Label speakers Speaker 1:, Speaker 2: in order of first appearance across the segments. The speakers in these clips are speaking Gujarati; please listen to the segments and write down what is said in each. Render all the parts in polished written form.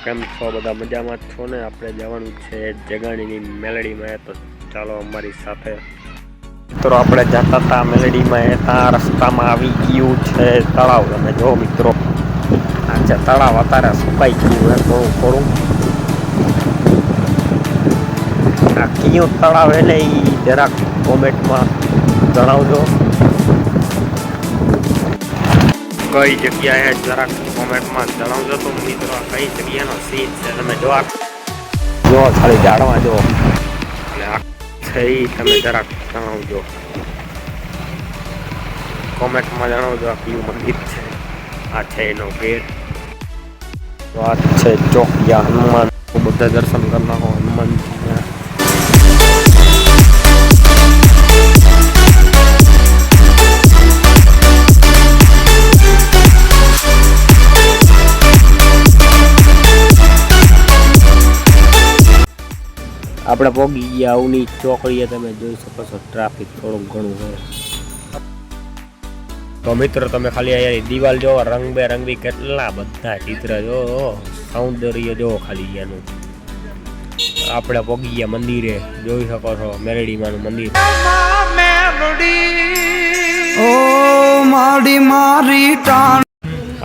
Speaker 1: કેમ છો? બધા મજામાં છો ને? આપણે જવાનું છે જગાણીની મેલડીમાં, તો ચાલો અમારી સાથે. મિત્રો આપણે જતા હતા મેલડીમાં, ત્યાં રસ્તામાં આવી ગયું છે તળાવ. તમે જો મિત્રો, આ છે તળાવ. અત્યારે સુકાઈ ગયું છે થોડું. આ કયું તળાવ એટલે એ જરાક કોમેન્ટમાં જણાવજો કઈ જગ્યાએ, જરાક કોમેન્ટમાં જણાવજો તો મિત્રો કઈ જગ્યાનો સીન છે. તમે જો ખાલી જાણવા જો એટલે આ છે એ તમે જરાક જણાવજો, કોમેન્ટમાં જણાવજો આ કયું મંદિર છે. આ છે એનો ગેટ. તો આ છે ચોકિયા હનુમાન. બધા દર્શન કરી નાખો હનુમાનજીના. આપણે પોગી ગયા અવની ચોકડીએ. તમે જોઈ શકો છો ટ્રાફિક થોડુંક ઘણું છે. તો મિત્રો તમે ખાલી અહીંયા દિવાલ જોવો, રંગબેરંગી કેટલા બધા ચિત્ર જો, સૌંદર્ય જોવો ખાલી એનું. આપણે પોગી ગયા મંદિરે, જોઈ શકો છો મેલડીમાનું મંદિર.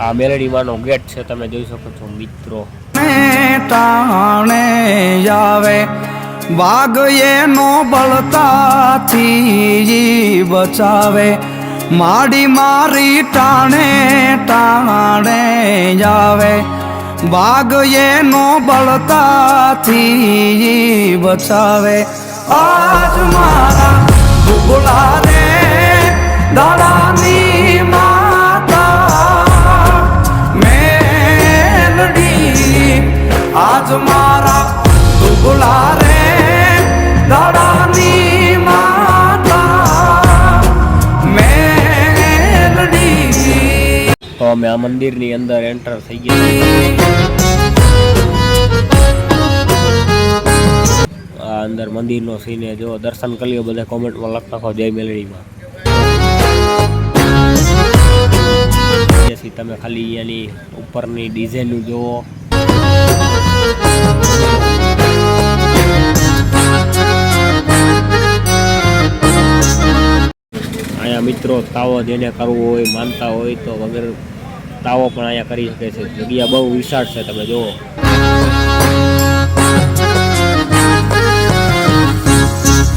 Speaker 1: આ મેલડીમાનો ગેટ છે, તમે જોઈ શકો છો મિત્રો.
Speaker 2: વાઘ એનો બળતાથી બચાવે, માડી મારી ટાણે ટાણે જાવે. વાઘ એનો બળતાથી બચાવે. આજ મારા ભૂગોળા રે દાડાની માતા મેલડી. આજ મારા ભૂગોળા રે દાડાની માતા મેલડી.
Speaker 1: તો અમે આ મંદિરની અંદર એન્ટર થઈ ગયા. આ અંદર મંદિરનો સીન જો, દર્શન કરી લ્યો. બધા કોમેન્ટમાં લખતા કહો જય મેલડીમાં. તમે ખાલી એની ઉપરની ડિઝાઇન જોવો. અહીંયા મિત્રો તાવો જેને કરવો હોય, માનતા હોય તો વગર તાવો પણ અહીંયા કરી શકે છે. જગ્યા બહુ વિશાળ છે, તમે જુઓ.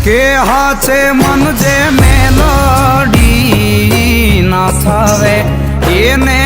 Speaker 2: કે હાથે મન જે મેલડી ના થાવે એને